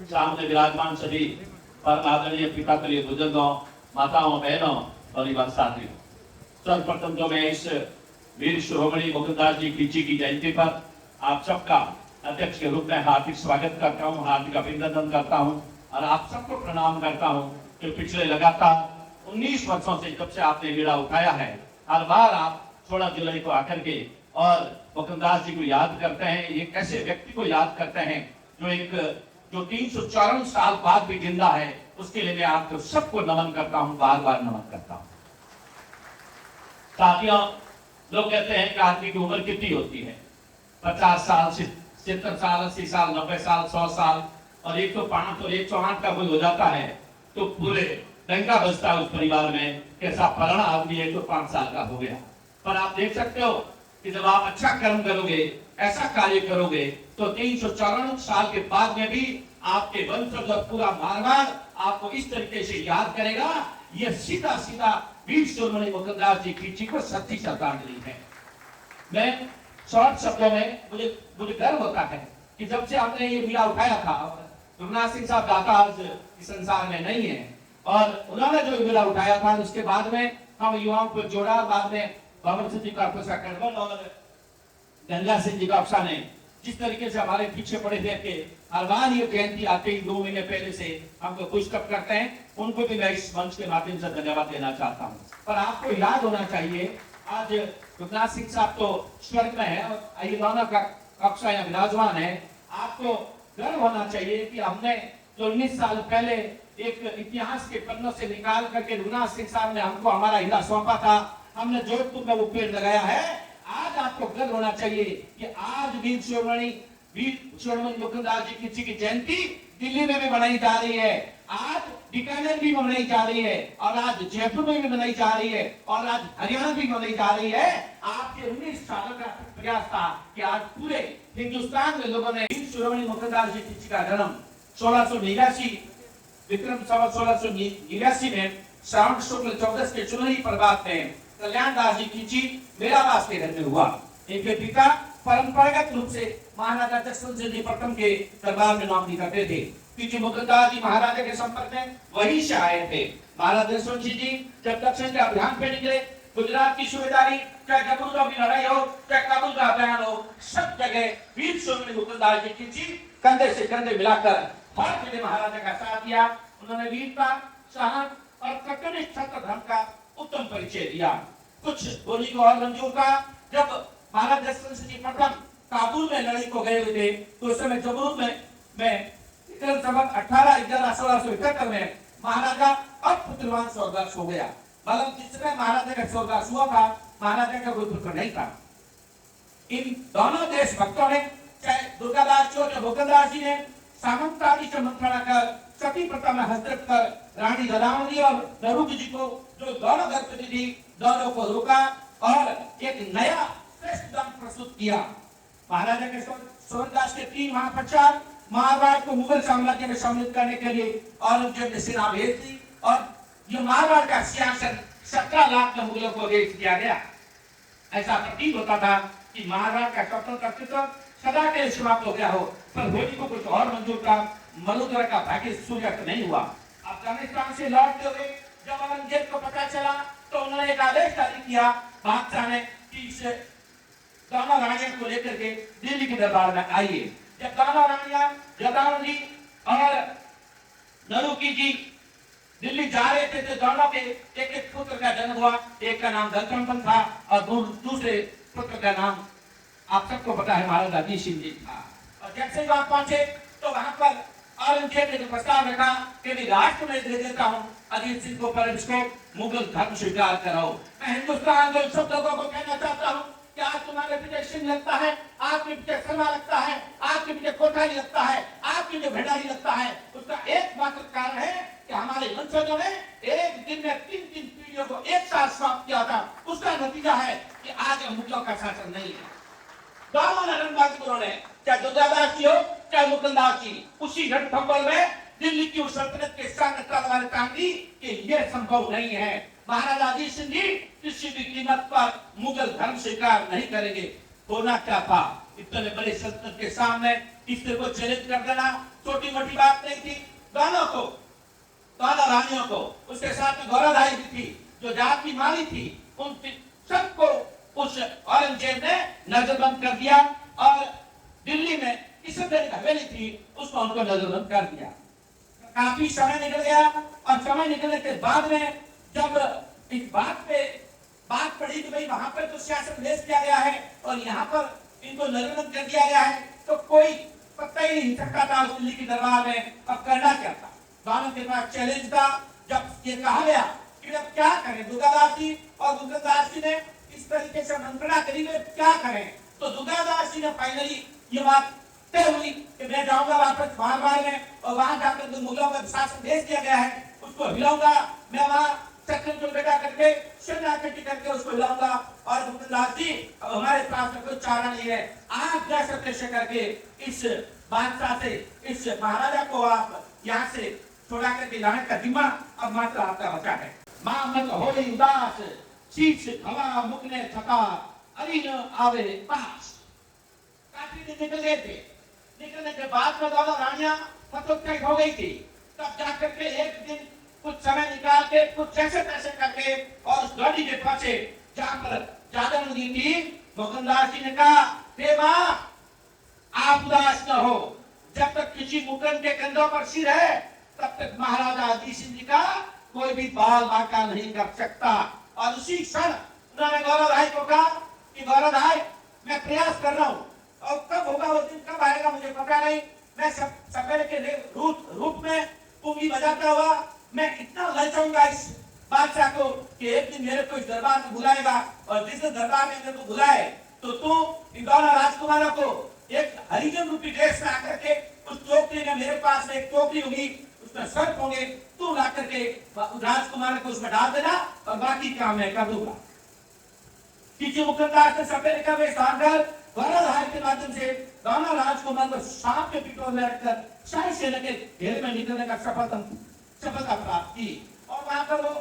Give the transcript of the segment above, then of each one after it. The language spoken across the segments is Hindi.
सामने विराजमान सभी परम आदरणीय पिता प्रिय बुजुर्गों, माताओं, बहनों और युवा साथियों, सर्वप्रथम तो मैं इस वीर शिरोमणि मुकुंदास जी खींची की जयंती पर आप सबका अध्यक्ष के रूप में हार्दिक स्वागत करता हूँ, हार्दिक अभिनंदन करता हूँ और आप सबको प्रणाम करता हूँ कि पिछले लगातार 19 वर्षों से जब से आपने बीड़ा उठाया है, हर बार आप 16 जुलाई को आकर के और मुकुंदास जी को याद करते हैं। एक ऐसे व्यक्ति को याद करते हैं जो 354 साल बाद भी जिंदा है। उसके लिए मैं आपको सबको नमन करता हूं, बार बार नमन करता हूं। साथियों, लोग कहते हैं कि आदमी की उम्र कितनी होती है? 50 साल, 70 साल, 80 साल, 90 साल, 100 साल और 105 और 108 का कोई हो जाता है तो पूरे डंका बजता है उस परिवार में, कैसा फलाना आदमी 105 साल का हो गया। पर आप देख सकते हो कि जब आप अच्छा कर्म करोगे, ऐसा कार्य करोगे तो 354 साल के बाद में भी आपके वंशज और पूरा मारवाड़ आपको इस तरीके से याद करेगा। यह सीधा सीधा वीर शिरोमणि मुकुंदास जी की को सच्ची श्रद्धांजलि है। मैं शॉर्ट शब्दों में मुझे गर्व होता है कि जब से हमने ये बीड़ा उठाया था, रघुनाथ सिंह साहब दाता आज इस संसार में नहीं है और उन्होंने जो बीड़ा उठाया था उसके बाद में हम युवाओं को जोड़ा। बाद में बाबर सिंह जी का अफसा करवल और गंगा सिंह जी का अफसा ने जिस तरीके से हमारे पीछे पड़े थे कि हर बार ये जयंती आते ही 2 महीने पहले से हमको पुष्टअप करते हैं, उनको भी मैं इस मंच के माध्यम से धन्यवाद देना चाहता हूँ। पर आपको याद होना चाहिए, आज रघुनाथ सिंह साहब तो स्वर्ग में है और अहिलाना का अफसा यहाँ विराजमान है। आपको गर्व होना चाहिए कि हमने जो 19 साल पहले एक इतिहास के पन्नों से निकाल करके रघुनाथ सिंह साहब ने हमको हमारा हीरा सौंपा था, हमने जोधपुर में वो पेड़ लगाया है। आज आपको गर्व होना चाहिए कि आज वीर शिरोमणि मुकुंदास जी की जयंती दिल्ली में भी मनाई जा रही है, आज बीकानेर भी मनाई जा रही है और आज जयपुर में भी मनाई जा रही है और आज हरियाणा भी मनाई जा रही है। आपके 19 सालों का प्रयास था कि आज पूरे हिंदुस्तान के लोगों ने वीर शिरोमणि मुकुंदास जी का जन्म 1689 विक्रम संवत 1689 में श्रावण शुक्ल 14 के चुनरी प्रभात में कल्याण दास जी खींची मेरावास के घर में हुआ। इनके पिता परंपरागत रूप से महाराजा जसवंत सिंह जी प्रथम के दरबार में नौकरी करते थे। पीछे मुकुंदास जी महाराजा के संपर्क में वहीं से आए थे। महाराजा जसवंत सिंह जी जब दक्षिण के अभियान पे निकले, गुजरात की सूबेदारी, चाहे जबलपुर की लड़ाई हो, चाहे काबुल का अभियान हो, सब जगह वीर शिरोमणि मुकुंदास जी खींची कंधे से कंधे मिलाकर हर जगह महाराजा का साथ दिया। उन्होंने वीरता, साहस और कट्टर क्षत्र धर्म का उत्तम परिचय दिया। कुछ बोली को और मंजूर था, जब महाराजा जसवंत सिंह जी प्रथम काबुल में लड़ाई को गए हुए थे तो उस समय जबलपुर में 1811-1671 में महाराजा और पुत्रवान स्वर्गवास हो गया। मतलब जिस समय महाराजा का स्वर्गवास हुआ था, महाराजा का कोई पुत्र नहीं था। इन दोनों देशभक्तों ने, चाहे दुर्गादास जी और मुकुंदास जी ने सामंतवादी से मंत्रणा कर सती प्रथा में हस्तक्षेप कर रानी ललावती और नरूक जी को जो दोनों घर प्रतिनिधि दोनों को रोका और एक नया श्रेष्ठ दम प्रस्तुत किया। महाराजा के सूरदास के 3 महाप्रचार मारवाड़ को मुगल साम्राज्य में सम्मिलित करने के लिए औरंगजेब ने सेना भेज दी और ये मारवाड़ का सिंहासन 17 लाख के मुगलों को भेज दिया गया। ऐसा प्रतीत होता था कि मारवाड़ का स्वतंत्र अस्तित्व सदा के लिए समाप्त हो गया हो, पर होली को कुछ और मंजूर था। मलुद्रा का भाग्य सूर्यास्त नहीं हुआ। अफगानिस्तान से लौटते हुए जब औरंगजेब को पता चला तो उन्होंने एक आदेश जारी किया बादशाह ने कि इस दोनों रानियों को लेकर के दिल्ली के दरबार में आइए। जब दोनों रानियां जदावन जी और नरुकी जी दिल्ली जा रहे थे तो दोनों के एक एक पुत्र का जन्म हुआ। एक का नाम दलचंपन था और दूसरे पुत्र का नाम आप सबको पता है महाराजा अजीत सिंह जी था। और जैसे वहां पहुंचे तो वहां पर औरंगजेब ने प्रस्ताव रखा कि मैं राष्ट्र में दे देता हूं अजीत सिंह को, पर इसको मुगल धर्म स्वीकार कराओ। मैं हिंदुस्तान के सब लोगों को कहना चाहता हूं कि आज तुम्हारे पीछे सिंह लगता है, आपके पीछे सलमा लगता है, आपके पीछे कोठारी लगता है, आपके पीछे भंडारी लगता है, उसका एकमात्र कारण है कि हमारे वंशजों ने एक दिन में 3-3 पीढ़ियों को एक साथ समाप्त किया था। उसका नतीजा है कि आज मुगलों का शासन नहीं है। दोनों रणबांकुरों ने, चाहे दुर्गादास जी हो चाहे मुकुंदास जी, उसी रणथंभौर में दिल्ली की उस सल्तनत के सामने तलवार तान दी कि यह संभव नहीं है। महाराजा अजीत सिंह जी किसी भी कीमत पर मुगल धर्म स्वीकार नहीं करेंगे। होना क्या था, इतने बड़े सल्तनत के सामने किसी को चैलेंज कर देना छोटी मोटी बात नहीं थी। दोनों को, दोनों रानियों को, उसके साथ में गौरवधाई भी थी, जो जात की माली थी, उन सबको उस औरंगजेब ने नजरबंद कर दिया और दिल्ली में किशनगंज हवेली थी उसको उनको नजरबंद कर दिया। काफी समय निकल गया और समय निकलने के बाद में जब इस बात पे बात पड़ी कि भाई वहां पर तो सियासत पेश किया गया है और यहाँ पर इनको नजरबंद कर दिया गया है, तो कोई पता ही नहीं सकता था उस दिल्ली के दरबार में अब करना क्या था। दोनों के पास चैलेंज था। जब ये कहा गया कि अब क्या करें, दुर्गादास जी और दुर्गादास जी ने इस तरीके से मंत्रणा करी क्या करें, तो दुर्गादास जी ने फाइनली ये बात तय हुई कि मैं जाऊंगा वापस मारवाड़ में और वहां जाकर जो मुगलों का शासन भेज दिया गया है उसको हिलाऊंगा, मैं वहां चक्र जो बेटा करके शरणागति करके उसको हिलाऊंगा। और दुर्गादास जी अब हमारे पास में कोई चारा नहीं है, आप जैसे तैसे करके इस बादशाह से, इस महाराजा को आप यहाँ से छोड़ा करके लाने का जिम्मा अब मात्र आपका बचा है। मां मत होली उदास, शीश हवा मुकने थका, अरी न आवे पास। काफी दिन निकल गए थे। निकलने के बाद में दोनों रानियां हतोत्साहित हो गई थी। तब जाकर के एक दिन कुछ समय निकाल के कुछ जैसे तैसे करके और उस गाड़ी के पीछे जहां पर ज्यादा नदी थी, मुकुंदास जी ने कहा, हे मां आप उदास न हो, जब तक किसी मुकन के कंधों पर सिर है तब तक महाराजा अजीत सिंह जी का कोई भी बाल बांका नहीं कर सकता। और उसी क्षण उन्होंने गौरव भाई को कहा कि गौरव भाई मैं प्रयास कर रहा हूँ और कब होगा वो दिन, कब आएगा मुझे पता नहीं, मैं सपेरे के रूप में पुंगी बजाता हुआ मैं इतना ललचाऊंगा इस बादशाह को कि एक दिन मेरे को इस दरबार में बुलाएगा और जिस दरबार में मेरे को बुलाए तो तू इन दोनों राजकुमारों को एक हरिजन रूपी ड्रेस में आकर के उस टोकरी में, मेरे पास में एक टोकरी होगी उसमें सर्प होंगे, तू ला करके राजकुमार को उसमें डाल देना और बाकी काम मैं कर दूंगा। किसी मुकद्दर से सपेरे का वेश धारकर गौरवधार के माध्यम से दोनों राजकुमार को सांप के पिटोर में रखकर शाही सेना के घेरे में निकलने का सफलता प्राप्त की। और वहां पर वो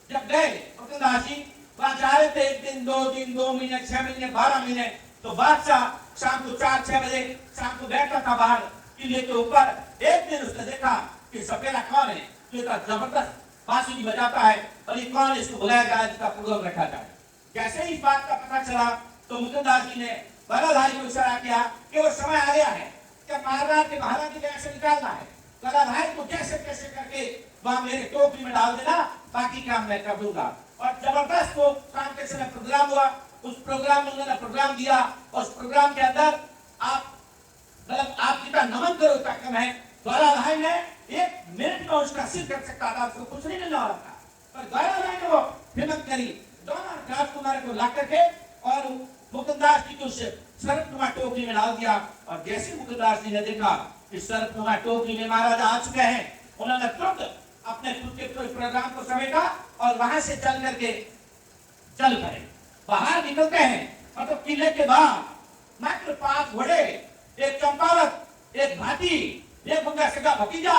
जब गए मुकद्दर जी वहां जा रहे थे, एक दिन, 2 दिन, 2 महीने, 6 महीने, 12 महीने, तो बादशाह शाम को 4-6 बजे शाम को बैठा था बाहर किले के ऊपर। एक दिन उसने देखा कि सपेरा कौन है जो इतना जबरदस्त बांसुरी बजाता है और ये कौन इसको बुलाया जाए, इसका प्रोग्राम रखा जाए। जैसे ही इस बात का पता चला तो मुकुंदास जी ने गौरवधारी को इशारा किया कि वो समय आ गया है कि मारवाड़ के महाराज को ऐसे निकालना है, गौरवधारी को कैसे कैसे करके वहां मेरे टोकरी में डाल देना, बाकी काम मैं कर दूंगा। और जबरदस्त वो शाम के समय प्रोग्राम हुआ। उस प्रोग्राम में उन्होंने प्रोग्राम दिया और उस प्रोग्राम के अंदर आप जितना नमन करो उतना कम है। गौरवधारी ने 1 मिनट में उसका सिर कर सकता था, उसको कुछ नहीं मिलने वाला था, पर गौरवधारी ने वो हिम्मत करी, दोनों राजकुमार को ला करके और मुकुंदास जी को उस सर्पनुमा टोकरी में डाल दिया। और जैसे मुकुंदास जी ने देखा कि सर्पनुमा टोकरी में महाराजा आ चुके हैं, उन्होंने तुरंत अपने खुद के प्रोग्राम को समेटा और वहां से चल करके चल पड़े। बाहर निकलते हैं मतलब किले के बाहर मात्र 5 घोड़े, एक चंपावत, एक भाटी, एक उनका सगा भतीजा,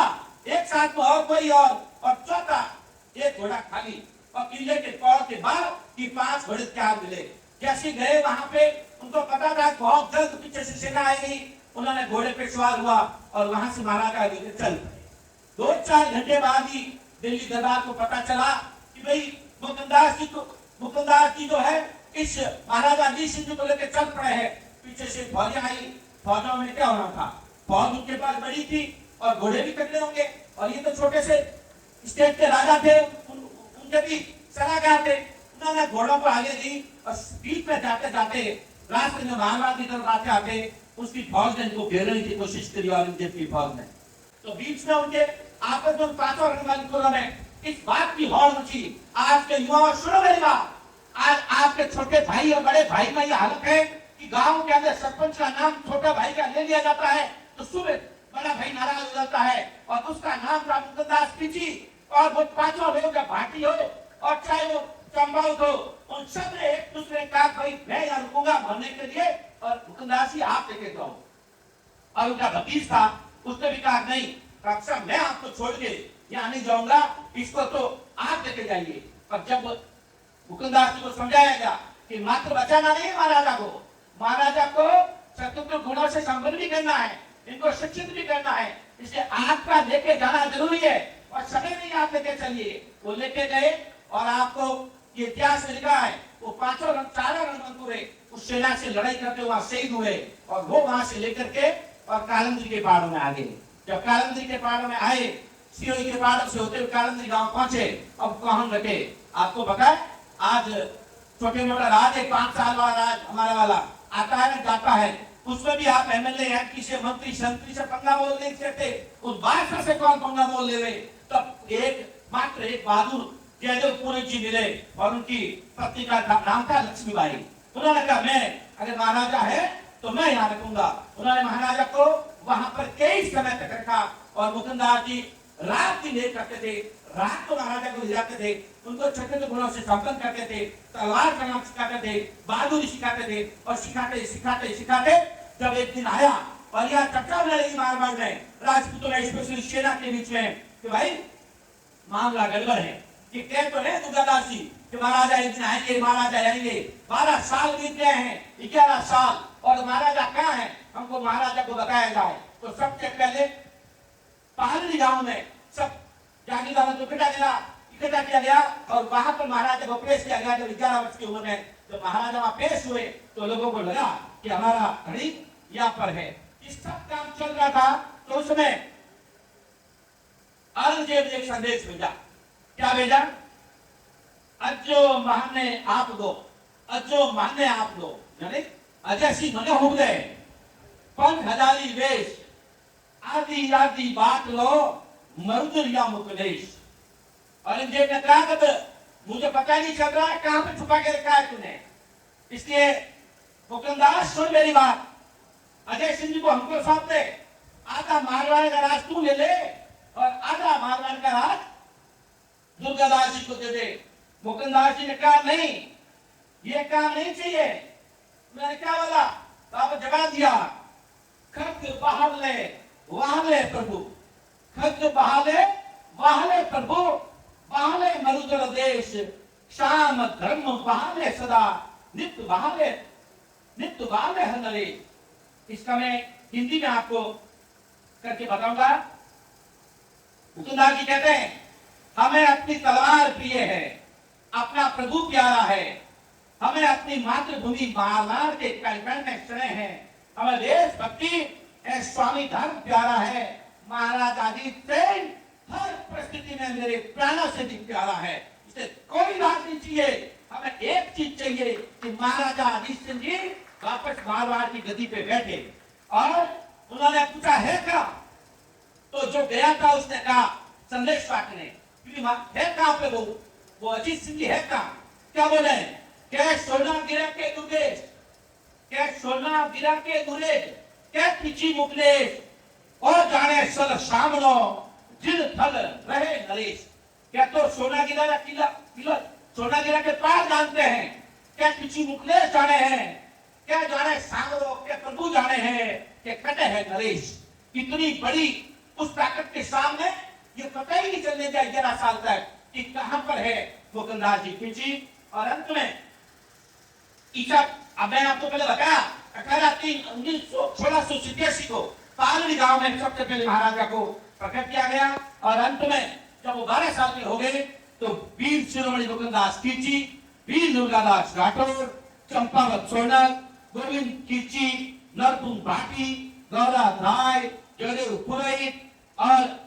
एक साथ में और कोई और चौथा एक घोड़ा खाली। और किले के पौड़ के बाहर की 5 घोड़े तैयार मिले। जैसे गए वहां पे उनको पता था बहुत जल्द पीछे से सेना आएगी, उन्होंने घोड़े पे सवार हुआ और वहां से महाराजा लेकर चल पड़े। 2-4 घंटे बाद ही दिल्ली दरबार को पता चला कि भाई मुकुंदास जी जो है इस महाराजा अजीत सिंह जी को लेकर चल पड़े हैं। पीछे से फौजें आई। फौजों में क्या होना था, फौज उनके पास बड़ी थी और घोड़े भी तगड़े होंगे और ये तो छोटे से स्टेट के राजा थे, उनके भी सलाहकार थे। उन्होंने घोड़ों को आगे दी और बीच में जाते जाते रास्ते में महाराज की तरफ आते आते उसकी फौज ने इनको घेरने की कोशिश करी औरंगजेब की फौज ने। तो बीच में उनके आपस में 5 रंगवालिकों ने इस बात की हौड़ मची, आज के युवाओं सुनो मेरी बात, आज आपके छोटे भाई और बड़े भाई में यह हालत है कि गांव के अंदर सरपंच का नाम छोटा भाई का ले लिया जाता है तो सुबह बड़ा भाई नाराज हो जाता है और उसका नाम था मुकुंदास पीची। और वो 5 लोग का भाटी हो और चाहे वो चंबाऊ हो, उन सब ने एक दूसरे का भाई मैं यहाँ रुकूंगा मरने के लिए और मुकुंदास जी आप लेके जाओ। और उनका भतीज था, उसने भी कहा नहीं अक्सर मैं आपको छोड़ के यहाँ नहीं जाऊंगा, इसको तो आप लेके जाइए। और जब मुकुंदास जी को समझाया गया कि मात्र बचाना नहीं है महाराजा को शत्रुघ्न गुणों से संपन्न भी करना है, इनको शिक्षित भी करना है। इसलिए आपका लेके जाना जरूरी है और समय नहीं आप लेके चलिए। वो लेके गए और आपको ये इतिहास में लिखा है वो चारों रणबंकुरे उस सेना से लड़ाई करके वहां शहीद हुए और वो वहां से लेकर के और कालंदी के पहाड़ों में आ गए। जब कालंदी के पहाड़ों में आए, सिरोही के पहाड़ों से होते हुए कालंदी गांव पहुंचे। अब कौन रखे आपको पता है, आज छोटे मोटा राज है, 5 साल वाला राज हमारा वाला आता है जाता है, उसमें भी आप एमएलए एमपी से मंत्री संतरी से पंगा बोल नहीं सकते। उस बादशाह से कौन पंगा बोल ले रहे? तब मात्र एक बहादुर जयदेवपुरी जी मिले और उनकी पत्नी का नाम था लक्ष्मीबाई। उन्होंने कहा मैं अगर महाराजा है तो मैं यहाँ रखूंगा। उन्होंने महाराजा को वहां पर कई समय तक रखा और मुकुंददास जी रात दिन एक करते थे, रात को महाराजा को ले जाते थे, उनको छोटे गुणों से संपन्न करते थे, तलवार चलाना सिखाते थे, बहादुरी सिखाते थे और सिखाते सिखाते सिखाते जब एक दिन आया और यहाँ चर्चा होने लगी मारवाड़ में राजपूतों में स्पेशली सेना के बीच में कि भाई मामला गड़बड़ है कि कह तो नहीं दुर्गादास जी कि महाराजा एक दिन आएंगे, महाराजा आएंगे। 12 साल बीत गए हैं, 11 साल और महाराजा कहाँ है, हमको महाराजा को बताया जाए। तो सबसे पहले पहाड़ी गांव में सब जागीरदारों को इकट्ठा किया गया और वहां पर महाराजा को पेश किया गया। जब 11 वर्ष की उम्र में जब महाराजा वहां पेश हुए तो लोगों को लगा कि हमारा घड़ी यहाँ पर है। इस सब काम चल रहा था तो उसमें औरंगजेब ने एक संदेश भेजा। क्या भेजा? अजो माने आप दो, अजो माने आप दो, यानी अजय सिंह मने हो गए, पंथ हजारी वेश, आदि आदि बात लो, मरुदर या मुकलेश। औरंगजेब ने कहा कि मुझे पता नहीं चल रहा है कहां पे छुपा के रखा है तूने, इसलिए मुकुंददास सुन मेरी बात, अजय सिंह जी को हमको सौंप दे, आधा मारवाड़ का राज तू ले ले और आधा मारवाड़ का राज दुर्गादास जी को दे दे। मुकुंददास जी ने कहा नहीं, ये काम नहीं चाहिए। मैंने क्या बोला? तो जवाब दिया, खत बहाले वाहले प्रभु, खत बहाले वाहले प्रभु, बहाले मरुदर देश, शाम धर्म बहाले सदा, नित्य बहाले हर नरेश। इसका मैं हिंदी में आपको करके बताऊंगा। मुकुंददास जी कहते हैं हमें अपनी तलवार प्रिय है, अपना प्रभु प्यारा है, हमें अपनी मातृभूमि मारवाड़ के कलकल में स्नेह है, हमें देशभक्ति स्वामी धर्म प्यारा है, महाराज अजीत सिंह हर परिस्थिति में मेरे प्राणों से भी प्यारा है। इसे कोई बात नहीं चाहिए, हमें एक चीज चाहिए कि महाराजा अजीत सिंह जी वापस मारवाड़ की गद्दी पे बैठे। और उन्होंने पूछा है क्या? तो जो गया था उसने कहा संदेश पाठने है कहां पे वो अजीत सिंह जी है कहां? क्या बोले? क्या सोना गिरा के दुर्गेश, क्या सोना गिरा के दुर्गेश, क्या पिछी मुकलेश और जाने सल सामनो जिन थल रहे नरेश। क्या तो सोना गिरा किला सोना गिरा के पार जानते हैं, क्या पिछी मुकलेश जाने हैं, क्या जाने सामनो के प्रभु जाने हैं, क्या कटे है नरेश। इतनी बड़ी उस ताकत के सामने ये पता ही नहीं चलने दिया 11 साल तक कि कहां पर है मुकुंददास जी पिछी। और अंत में ईसा, अब मैंने आपको पहले बताया 1687 को पालड़ी गांव में सबसे पहले महाराजा को प्रकट किया गया। और अंत में जब वो 12 साल के हो गए तो वीर शिरोमणि मुकुंददास कीची, वीर दुर्गादास राठौर, चंपावत सोनल, गोविंद कीची, नरपुर भाटी, गौरा राय, जगदेव पुरोहित और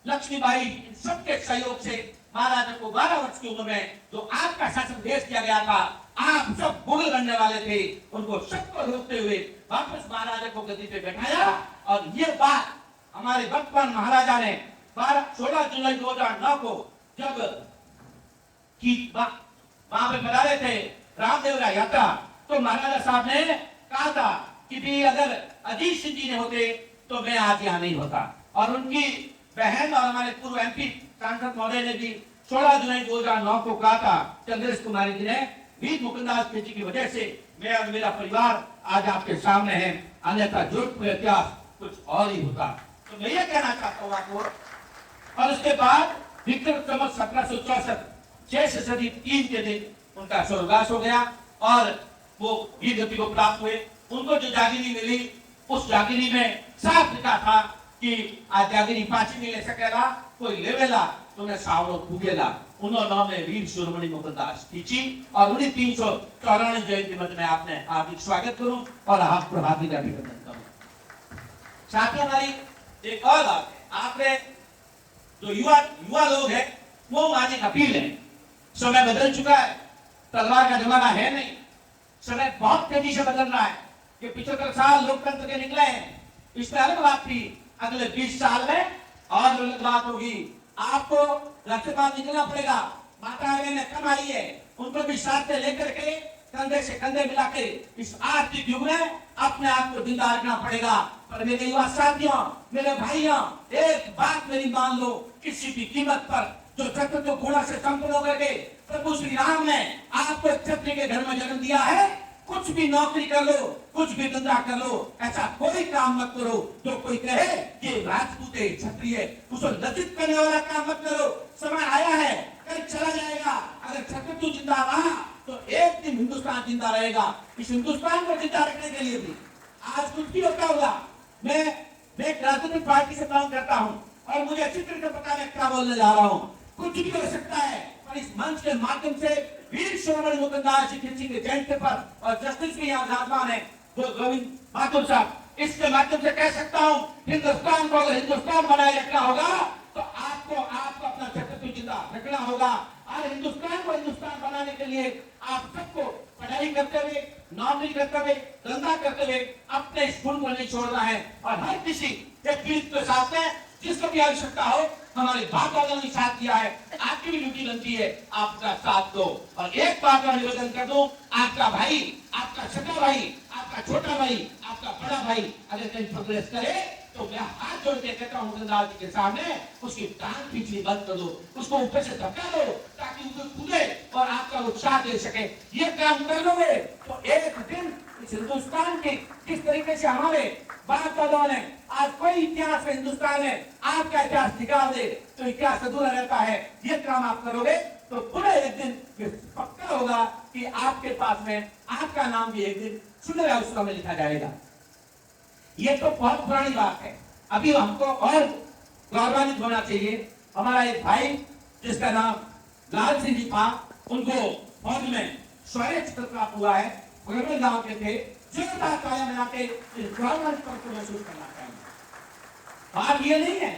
लक्ष्मीबाई सबके सहयोग से महाराजा को 12 वर्ष की उम्र में जो आपका शासन देश किया गया था, आप सब मुगल बनने वाले थे, उनको सबको रोकते हुए वापस महाराजा को गद्दी पे बैठाया। और ये बात हमारे वर्तमान महाराजा ने 16 जुलाई 2009 को जब वहां पे बता रहे थे रामदेवरा यात्रा, तो महाराजा साहब ने कहा था कि भी अगर अजीत सिंह जी ने होते तो मैं आज यहाँ नहीं होता। और उनकी बहन और हमारे पूर्व एमपी सांसद महोदय ने भी 16 जुलाई 2009 को कहा था, चंद्रेश कुमारी जी ने, वीर मुकुंददास कीची की वजह से मैं और मेरा परिवार आज आपके सामने है, अन्यथा जोधपुर इतिहास कुछ और ही होता। तो मैं ये कहना चाहता हूँ आपको। और उसके बाद विक्रम संवत 1764 6 सदी 3 के दिन उनका स्वर्गवास हो गया और वो वीर गति को प्राप्त हुए। उनको जो जागीरी मिली उस जागीरी में साफ लिखा था कि आजादी पाची मिले सकेला कोई लेवेला तुम्हें सावरो फूगेला। उन्होंने वीर शिरोमणि मोहनदास खींची और उन्हीं 394 जयंती में आपने हार्दिक स्वागत करूं और आपको हार्दिक अभिनंदन करूं। साथियों, हमारी एक और बात है, आपने जो युवा लोग हैं वो हमारी अपील है। समय बदल चुका है, तलवार का जमाना है नहीं, समय बहुत तेजी से बदल रहा है। ये 75 साल लोकतंत्र के निकले हैं, इसमें अलग बात थी, अगले 20 साल में और अलग बात होगी। आपको राज्यपाल निकलना पड़ेगा, माता बहनें कम आई है, उनको भी साथ में लेकर के कंधे से कंधे मिला के इस आर्थिक युग में अपने आप को जिंदा रखना पड़ेगा। पर मेरे युवा साथियों, मेरे भाइयों, एक बात मेरी मान लो, किसी भी कीमत पर जो चक्र को घोड़ा से संपन्न होकर के प्रभु श्री राम ने आपको क्षत्रिय के घर में जन्म दिया है, कुछ भी नौकरी कर लो, कुछ भी धंधा कर लो, ऐसा कोई काम मत करो जो कोई कहे कि राजपूत है, क्षत्रिय है, उसको लज्जित करने वाला काम मत करो। समय आया है, कल चला जाएगा। अगर क्षत्रिय जिंदा रहा तो एक दिन हिंदुस्तान जिंदा रहेगा। इस हिंदुस्तान को जिंदा रखने के लिए भी आज कुछ भी होता होगा। मैं एक राजनीतिक पार्टी से काम करता हूँ और मुझे अच्छी तरह से पता है क्या बोलने जा रहा हूँ। कुछ भी हो सकता है, पर इस मंच के माध्यम से वीर शिरोमणि मोहनदास जी के जयंती पर और जस्टिस के यहाँ विराजमान है गोविंद माथुर साहब, इसके माध्यम से कह सकता हूँ, हिंदुस्तान को अगर हिंदुस्तान बनाए रखना होगा तो आपको अपना चक्र जिंदा रखना होगा। और हिंदुस्तान को हिंदुस्तान बनाने के लिए आप सबको पढ़ाई करते हुए, नौकरी करते हुए, धंधा करते हुए अपने स्कूल को नहीं छोड़ना है। और हर किसी पीड़ित के साथ में जिसको भी आवश्यकता हो, हमारे बाप दादा ने साथ दिया है, आपकी भी ड्यूटी बनती है, आपका साथ दो। और एक बात मैं निवेदन कर दूं, आपका भाई, आपका छोटा भाई, आपका छोटा भाई, आपका बड़ा भाई अगर कहीं प्रोग्रेस करे तो मैं हाथ जोड़ के कहता हूँ गंगा जी के सामने उसकी टांग खींचनी बंद कर दो, उसको ऊपर से धक्का दो ताकि वो कूदे और आपका उत्साह दे सके। ये काम कर लोगे तो एक दिन इस हिंदुस्तान के किस तरीके से हमारे बाप दादाओं ने आज कोई इतिहास में हिंदुस्तान में आपका इतिहास निकाल दे तो इतिहास अधूरा रहता है। ये काम आप करोगे तो पूरे एक दिन पक्का होगा कि आपके पास में आपका नाम भी एक दिन सुनहरे अक्षरों में लिखा जाएगा। ये तो बहुत पुरानी बात है, अभी हमको और गौरवान्वित होना चाहिए। हमारा एक भाई जिसका नाम लाल सिंह जी था, उनको फौज में शौर्य चक्र प्राप्त हुआ है, गांव के थे, जोरदार काया बना के इस गौरवान्वित को महसूस करना चाहिए। बात ये नहीं है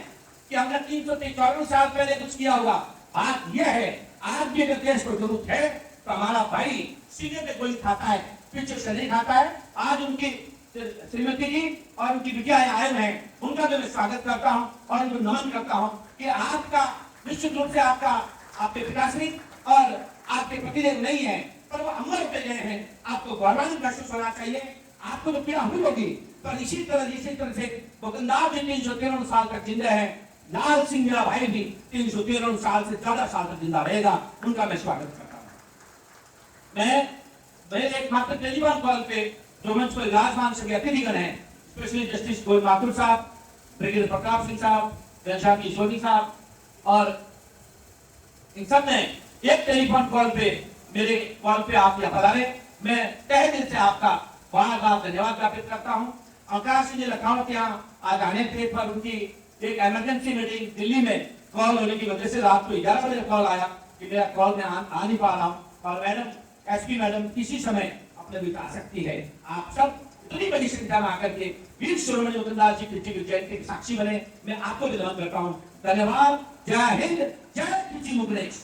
कि हमने 353 साल पहले कुछ किया होगा, बात यह है आज भी अगर देश को जरूरत है तो हमारा भाई सीने पे गोली खाता है, पीछे से नहीं खाता है। आज उनकी श्रीमती जी और उनकी बिटिया आए हैं, उनका भी मैं स्वागत करता हूं और उनको नमन करता हूं कि आपका निश्चित रूप से आपके पिताश्री और आपके पतिदेव नहीं है, पर वो अमर होते गए हैं। आपको गौरवान्वित महसूस होना चाहिए। आपको तो पीड़ा हुई होगी, पर इसी तरह से गोविंदास जी 313 साल तक जिंदा है। लाल सिंह मेरा भाई भी 313 साल से ज्यादा साल तक जिंदा रहेगा, उनका मैं स्वागत करता हूँ। मैं एकमात्र टेलीफोन कॉल पे जो मंच पर विराजमान सभी अतिथिगण हैं, स्पेशली जस्टिस गोविंद माथुर साहब, ब्रिगेडियर प्रताप सिंह साहब, घनश्याम किशोरी साहब, और इन सब ने एक टेलीफोन कॉल पे मेरे कॉल पे आप यहाँ पधारे, मैं तहे दिल से आपका बार बार धन्यवाद ज्ञापित करता हूँ। अवकाश जी लखावत यहाँ आज आने थे, पर उनकी एक इमरजेंसी मीटिंग दिल्ली में कॉल होने की वजह से रात को 11 बजे कॉल आया कि मेरा कॉल में आ नहीं पा रहा हूँ। और मैडम एसपी मैडम किसी समय अपने बिता सकती है। आप सब इतनी बड़ी संख्या में आकर के वीर शिरोमणि मोहनदास जी की जयंती के साक्षी बने, मैं आपको भी नमन करता हूँ। धन्यवाद। जय हिंद, जय मुगलेश।